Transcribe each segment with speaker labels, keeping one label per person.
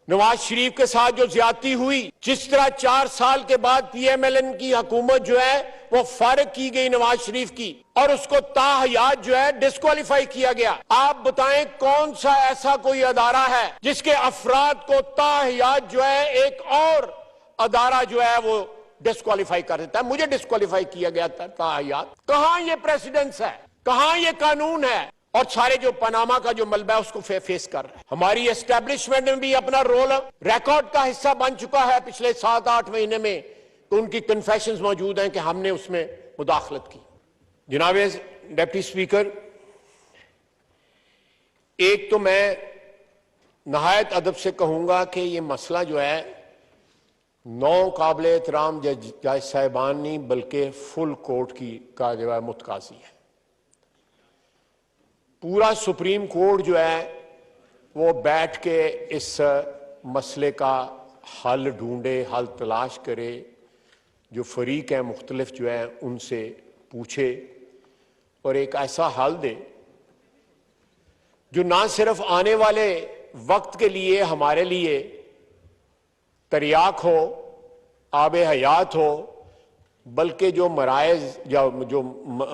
Speaker 1: नवाज शरीफ के साथ जो ज्यादती हुई, जिस तरह 4 साल के बाद पीएमएलएन की हुकूमत जो है वो फारिग की गई नवाज शरीफ की और उसको ताहयात जो है डिस्क्वालीफाई किया गया। आप बताएं कौन सा ऐसा कोई अदारा है जिसके अफराद को ताहयात जो है एक और अदारा जो है वो डिस्क्वालीफाई कर देता है। मुझे डिस्क्वालीफाई किया गया था ताहयात। कहां ये प्रेसिडेंस है, कहां ये कानून है? और सारे जो पनामा का जो मलबा है उसको फेस कर रहा है। हमारी एस्टेब्लिशमेंट में भी अपना रोल रिकॉर्ड का हिस्सा बन चुका है पिछले 7-8 महीने में, तो उनकी कन्फेशंस मौजूद हैं कि हमने उसमें मुदाखलत की। जनाब डिप्टी स्पीकर, एक तो मैं नहायत अदब से कहूंगा कि ये मसला जो है 9 काबिल एहतराम जज साहिबान नहीं बल्कि फुल कोर्ट का जो है मुतकाजी है। पूरा सुप्रीम कोर्ट जो है वो बैठ के इस मसले का हल ढूंढे, हल तलाश करे, जो फरीक हैं मुख्तलिफ जो है उनसे पूछे और एक ऐसा हल दे जो ना सिर्फ आने वाले वक्त के लिए हमारे लिए तरियाक हो, आब हयात हो, बल्कि जो मराइज या जो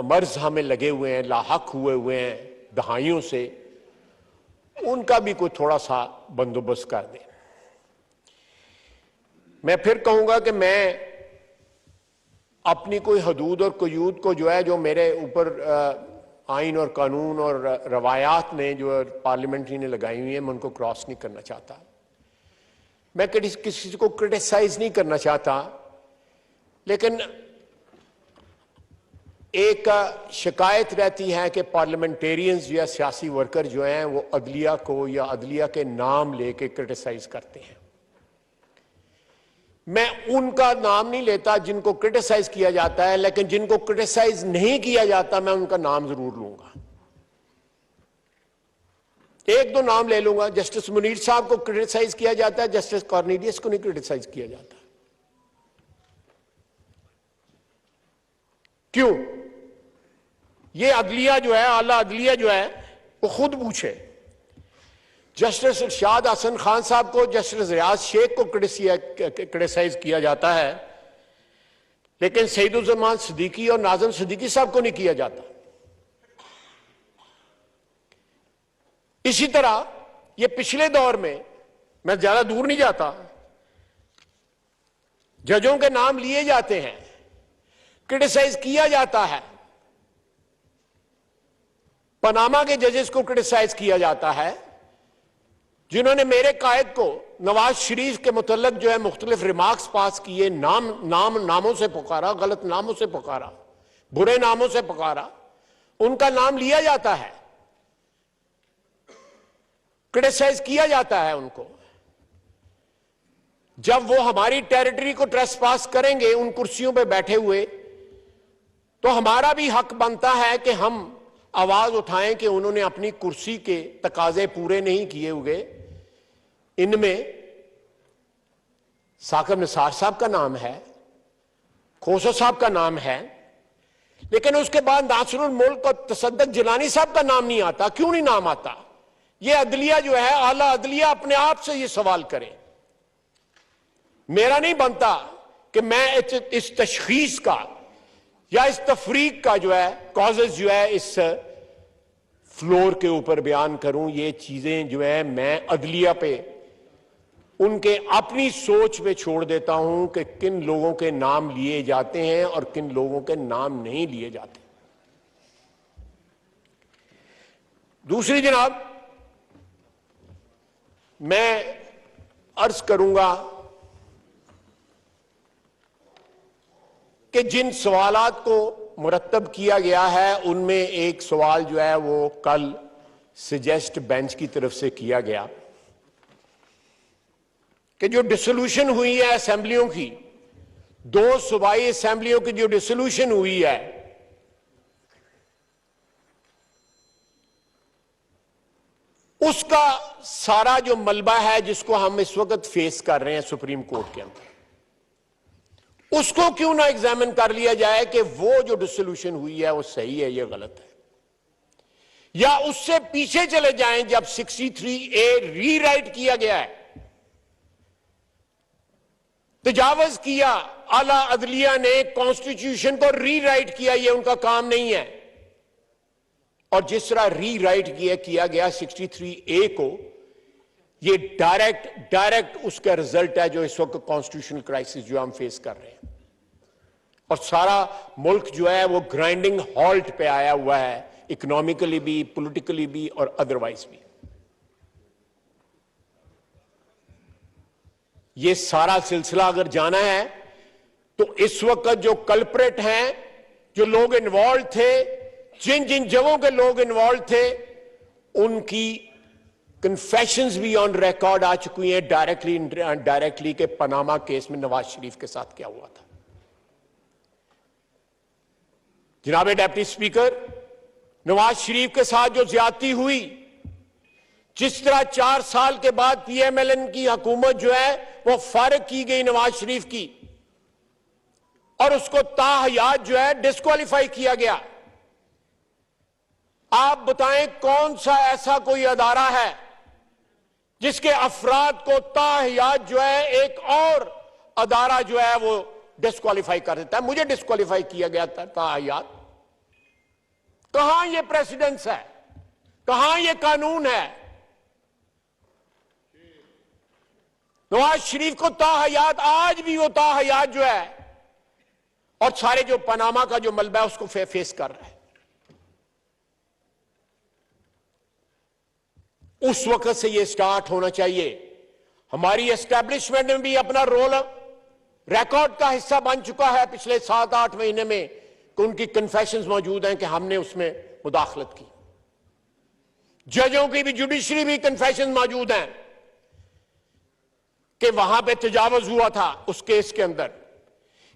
Speaker 1: मर्ज हमें लगे हुए हैं, लाहक हुए हैं दहाइयों से, उनका भी कोई थोड़ा सा बंदोबस्त कर दे। मैं फिर कहूंगा कि मैं अपनी कोई हदूद और कयूद को जो है जो मेरे ऊपर आइन और कानून और रवायात ने जो पार्लियामेंट्री ने लगाई हुई है, मैं उनको क्रॉस नहीं करना चाहता। मैं किसी को क्रिटिसाइज नहीं करना चाहता, लेकिन एक शिकायत रहती है कि पार्लियामेंटेरियंस या सियासी वर्कर जो हैं वो अदलिया को या अदलिया के नाम लेके क्रिटिसाइज करते हैं। मैं उनका नाम नहीं लेता जिनको क्रिटिसाइज किया जाता है, लेकिन जिनको क्रिटिसाइज नहीं किया जाता मैं उनका नाम जरूर लूंगा। 1-2 नाम ले लूंगा। जस्टिस मुनीर साहब को क्रिटिसाइज किया जाता है, जस्टिस कॉर्नेलियस को नहीं क्रिटिसाइज किया जाता। क्यों? ये अदलिया जो है, आला अदलिया जो है वो खुद पूछे। जस्टिस इरशाद हसन खान साहब को, जस्टिस रियाज शेख को क्रिटिसाइज किया जाता है, लेकिन सईदुज्जमान सिद्दीकी और नाज़िम सिद्दीकी साहब को नहीं किया जाता। इसी तरह ये पिछले दौर में, मैं ज्यादा दूर नहीं जाता, जजों के नाम लिए जाते हैं, क्रिटिसाइज किया जाता है। पनामा के जजेस को क्रिटिसाइज किया जाता है, जिन्होंने मेरे कायद को नवाज शरीफ के मुतल्लक जो है मुख्तलिफ रिमार्क्स पास किए, नामों से पुकारा, गलत नामों से पुकारा, बुरे नामों से पुकारा, उनका नाम लिया जाता है, क्रिटिसाइज किया जाता है उनको। जब वो हमारी टेरिटरी को ट्रेसपास करेंगे उन कुर्सियों पे बैठे हुए, तो हमारा भी हक बनता है कि हम आवाज उठाएं कि उन्होंने अपनी कुर्सी के तकाजे पूरे नहीं किए हुए। इनमें साकिब निसार साहब का नाम है, खोसो साहब का नाम है, लेकिन उसके बाद नासिरुल मुल्क और तसद्दुक जिलानी साहब का नाम नहीं आता। क्यों नहीं नाम आता? ये अदलिया जो है, आला अदलिया अपने आप से ये सवाल करे। मेरा नहीं बनता कि मैं इस तशखीस का या इस तफरीक का जो है कॉजेज जो है इस फ्लोर के ऊपर बयान करूं। ये चीजें जो है मैं अदलिया पे, उनके अपनी सोच पे छोड़ देता हूं कि किन लोगों के नाम लिए जाते हैं और किन लोगों के नाम नहीं लिए जाते। दूसरी जनाब, मैं अर्ज करूंगा कि जिन सवालात को मुरतब किया गया है उनमें एक सवाल जो है वो कल सजेस्ट बेंच की तरफ से किया गया कि जो डिसोल्यूशन हुई है असेंबलियों की, 2 सूबाई असेंबलियों की जो डिसोल्यूशन हुई है, उसका सारा जो मलबा है जिसको हम इस वक्त फेस कर रहे हैं सुप्रीम कोर्ट के अंदर, उसको क्यों ना एग्जामिन कर लिया जाए कि वो जो डिसोल्यूशन हुई है वो सही है या गलत है, या उससे पीछे चले जाएं जब 63A रीराइट किया गया है तजावज किया, आला अदलिया ने कॉन्स्टिट्यूशन को रीराइट किया, ये उनका काम नहीं है। और जिस तरह रीराइट किया गया 63A को, ये डायरेक्ट उसका रिजल्ट है जो इस वक्त कॉन्स्टिट्यूशनल क्राइसिस जो हम फेस कर रहे हैं। और सारा मुल्क जो है वो ग्राइंडिंग हॉल्ट पे आया हुआ है, इकोनॉमिकली भी, पॉलिटिकली भी और अदरवाइज भी। ये सारा सिलसिला अगर जाना है तो इस वक्त जो कल्प्रेट हैं, जो लोग इन्वॉल्व थे, जिन जिन जगहों के लोग इन्वॉल्व थे, उनकी कन्फेशंस भी ऑन रिकॉर्ड आ चुकी हैं, डायरेक्टली इनडायरेक्टली, के पनामा केस में नवाज शरीफ के साथ क्या हुआ था। जनाब डिप्टी स्पीकर, नवाज शरीफ के साथ जो ज्यादती हुई, जिस तरह 4 साल के बाद PMLN की हुकूमत जो है वो फारिग की गई नवाज शरीफ की, और उसको ताहयात जो है डिस्क्वालीफाई किया गया। आप बताएं कौन सा ऐसा कोई अदारा है जिसके अफराद को ताहयात जो है एक और अदारा जो है वो डिस्क्वालीफाई कर देता है। मुझे डिस्क्वालीफाई किया गया था ताहयात। कहां ये प्रेसिडेंस है, कहां ये कानून है? नवाज शरीफ को ताहयात, आज भी वो ताहयात जो है, और सारे जो पनामा का जो मलबा है उसको फेस कर रहा है। उस वक्त से ये स्टार्ट होना चाहिए। हमारी एस्टैब्लिशमेंट में भी अपना रोल रिकॉर्ड का हिस्सा बन चुका है पिछले 7-8 महीने में, कि उनकी कन्फेशंस मौजूद हैं कि हमने उसमें मुदाखलत की। जजों की भी, जुडिशरी भी कन्फेशन मौजूद हैं कि वहां पे तजावुज हुआ था उस केस के अंदर।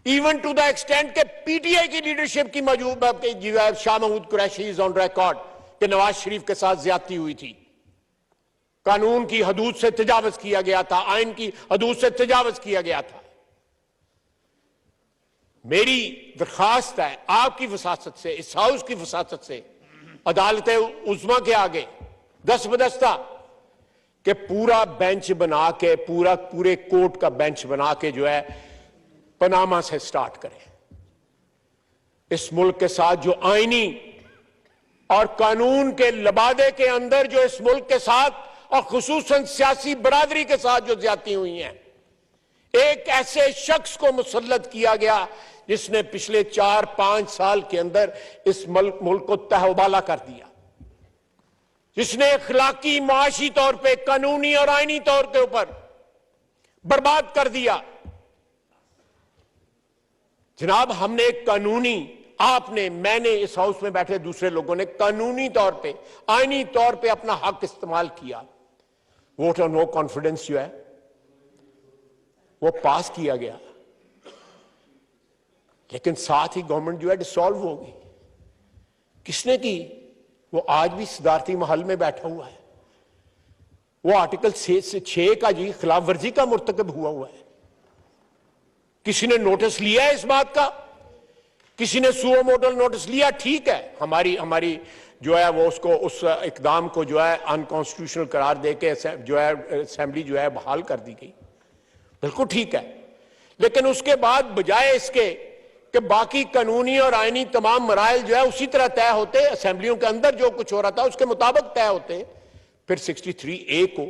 Speaker 1: इवन टू द एक्सटेंट के PTI की लीडरशिप की मौजूद, Shah Mahmood Qureshi is on record कि नवाज शरीफ के साथ ज्यादती हुई थी। कानून की हदूद से तजावुज किया गया था, आइन की हदूद से तजावुज किया गया था। मेरी दरखास्त है आपकी वसासत से, इस हाउस की वसासत से, अदालत उज़्मा के आगे दस्तबदस्ता कि पूरा बेंच बना के, पूरे कोर्ट का बेंच बना के जो है पनामा से स्टार्ट करें। इस मुल्क के साथ जो आईनी और कानून के लबादे के अंदर जो इस मुल्क के साथ और खुसूसन सियासी बरादरी के साथ जो ज्यादती हुई हैं, एक ऐसे शख्स को मुसल्लत किया गया जिसने पिछले 4-5 साल के अंदर इस मुल्क को तहवाला कर दिया, जिसने अखलाकी, माशी तौर पे, कानूनी और आईनी तौर के ऊपर बर्बाद कर दिया। जनाब, हमने कानूनी, आपने, मैंने, इस हाउस में बैठे दूसरे लोगों ने कानूनी तौर पे, आईनी तौर पे अपना हक इस्तेमाल किया। वोट ऑन नो कॉन्फिडेंस जो है वो पास किया गया, लेकिन साथ ही गवर्नमेंट जो है डिसॉल्व हो गई। किसने की? वो आज भी सदारती महल में बैठा हुआ है। वो आर्टिकल 6 का जी खिलाफ वर्जी का मुर्तकब हुआ है। किसी ने नोटिस लिया है इस बात का? किसी ने सुओ मोटो नोटिस लिया? ठीक है, हमारी जो है वो उसको, उस इकदाम को जो है अनकॉन्स्टिट्यूशनल करार देके जो है असेंबली जो है बहाल कर दी गई, बिल्कुल ठीक है। लेकिन उसके बाद बजाय इसके कि बाकी कानूनी और आईनी तमाम मराइल जो है उसी तरह तय होते, असेंबलियों के अंदर जो कुछ हो रहा था उसके मुताबिक तय होते, फिर 63A को